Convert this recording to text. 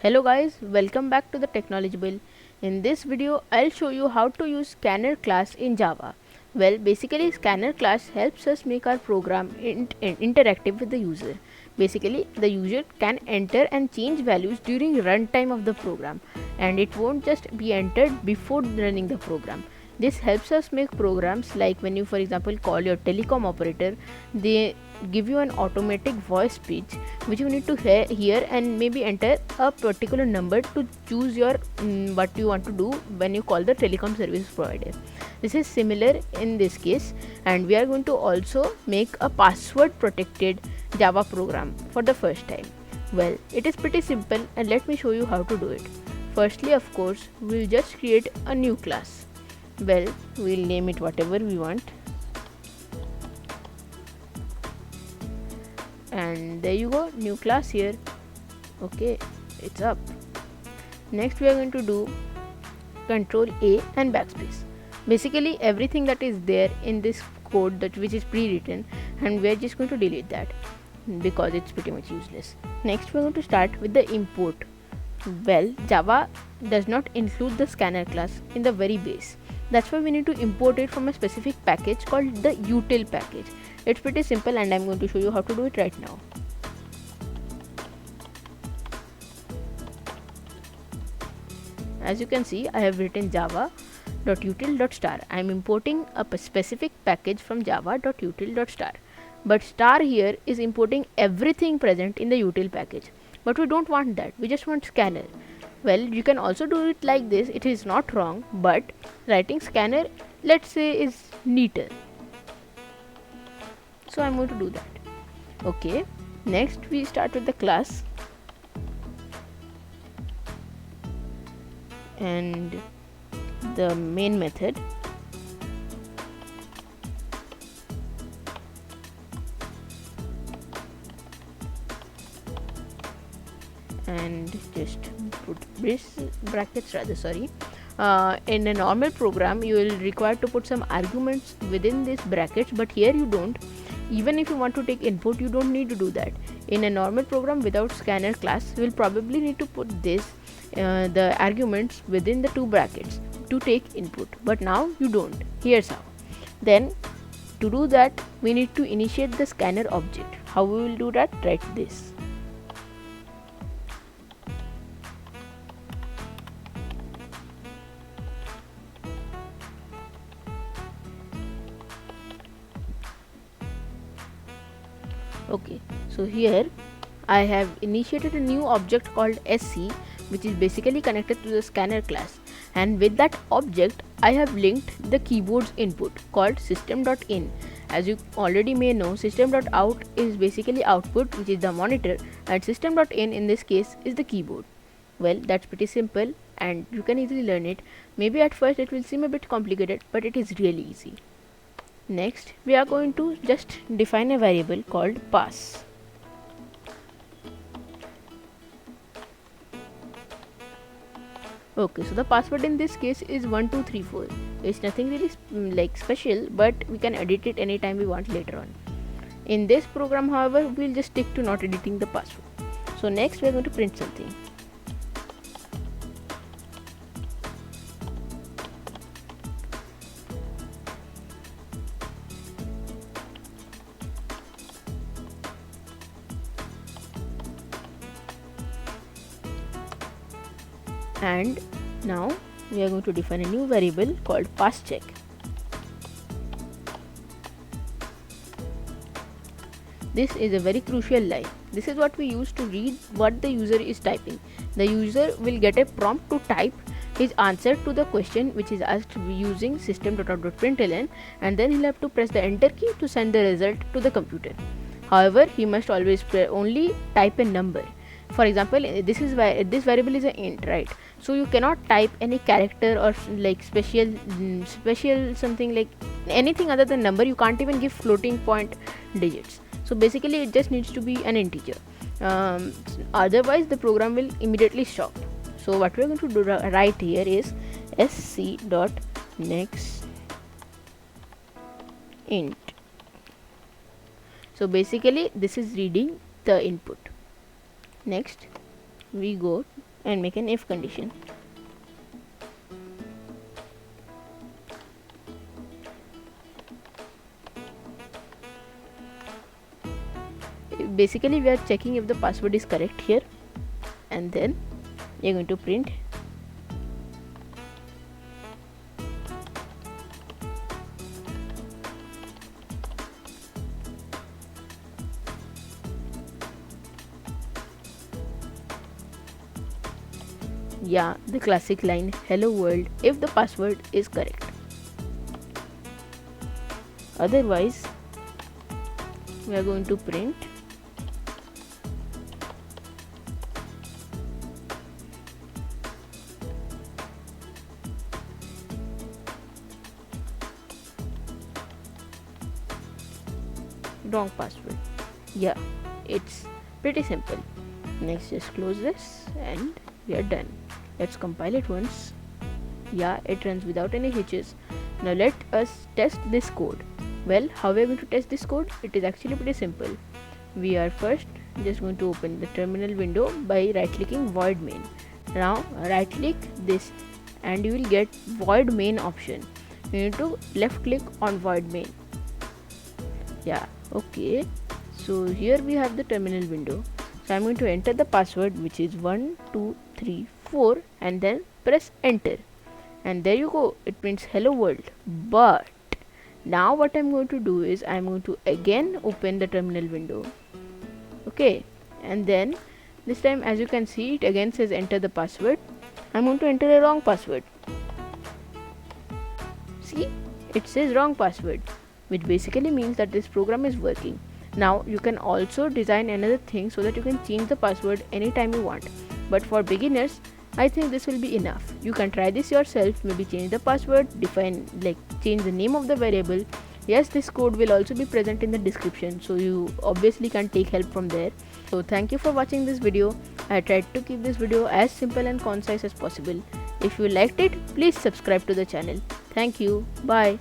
Hello guys, welcome back to the Technology Bill. In this video, I'll show you how to use scanner class in Java. Well, basically scanner class helps us make our program interactive with the user. Basically, the user can enter and change values during runtime of the program, and it won't just be entered before running the program. This helps us make programs like when you, for example, call your telecom operator, they give you an automatic voice speech which you need to hear and maybe enter a particular number to choose your what you want to do when you call the telecom service provider. This is similar in this case, and we are going to also make a password protected Java program for the first time. Well, it is pretty simple, and let me show you how to do it. Firstly, of course, we'll just create a new class. Well, we'll name it whatever we want, and there you go, new class here. Okay, it's up. Next we are going to do Control A and backspace. Basically everything that is there in this code that which is pre-written, and we are just going to delete that because it's pretty much useless. Next we are going to start with the import. Well, Java does not include the scanner class in the very base. That's why we need to import it from a specific package called the util package. It's pretty simple, and I'm going to show you how to do it right now. As you can see, I have written java.util.star. I'm importing a specific package from java.util.star. But star here is importing everything present in the util package. But we don't want that. We just want scanner. Well, you can also do it like this. It is not wrong, but writing scanner, let's say, is neater. So I'm going to do that. Okay, next we start with the class, and the main method. And just put brackets rather, sorry. In a normal program you will require to put some arguments within this brackets, but here you don't. Even if you want to take input, you don't need to do that. In a normal program without scanner class, you will probably need to put this the arguments within the two brackets to take input, but now you don't. Here's how. Then to do that, we need to initiate the scanner object. How we will do that? Write this. Okay, so here I have initiated a new object called SC, which is basically connected to the scanner class, and with that object I have linked the keyboard's input called system.in. As you already may know, system.out is basically output, which is the monitor, and system.in in this case is the keyboard. Well, that's pretty simple and you can easily learn it. Maybe at first it will seem a bit complicated, but it is really easy. Next, we are going to just define a variable called pass. Okay, so the password in this case is 1234. It's nothing really like special, but we can edit it anytime we want later on. In this program, however, we'll just stick to not editing the password. So next we are going to print something. And now we are going to define a new variable called passCheck. This is a very crucial line. This is what we use to read what the user is typing. The user will get a prompt to type his answer to the question which is asked using system.out.println, and then he'll have to press the enter key to send the result to the computer. However, he must always only type a number. For example, this variable is an int, right? So you cannot type any character or like special something like anything other than number. You can't even give floating point digits. So basically it just needs to be an integer. Otherwise the program will immediately stop. So what we're going to do right here is sc.next int. So basically this is reading the input. Next we go and make an if condition. Basically we are checking if the password is correct here, and then you're going to print the classic line, hello world, if the password is correct. Otherwise we are going to print wrong password. It's pretty simple. Next, just close this and we are done. Let's compile it once. It runs without any hitches. Now let us test this code. Well, how we are going to test this code? It is actually pretty simple. We are first just going to open the terminal window by right clicking void main. Now right click this and you will get void main option. You need to left click on void main. Okay, so here we have the terminal window. So I'm going to enter the password, which is 1234, and then press enter, and there you go, it prints hello world. But now what I'm going to do is I'm going to again open the terminal window. Okay, and then this time, as you can see, it again says enter the password. I'm going to enter a wrong password. See, it says wrong password, which basically means that this program is working. Now you can also design another thing so that you can change the password anytime you want, but for beginners I think this will be enough. You can try this yourself, maybe change the password, change the name of the variable. Yes, this code will also be present in the description, so you obviously can take help from there. So thank you for watching this video. I tried to keep this video as simple and concise as possible. If you liked it, please subscribe to the channel. Thank you. Bye.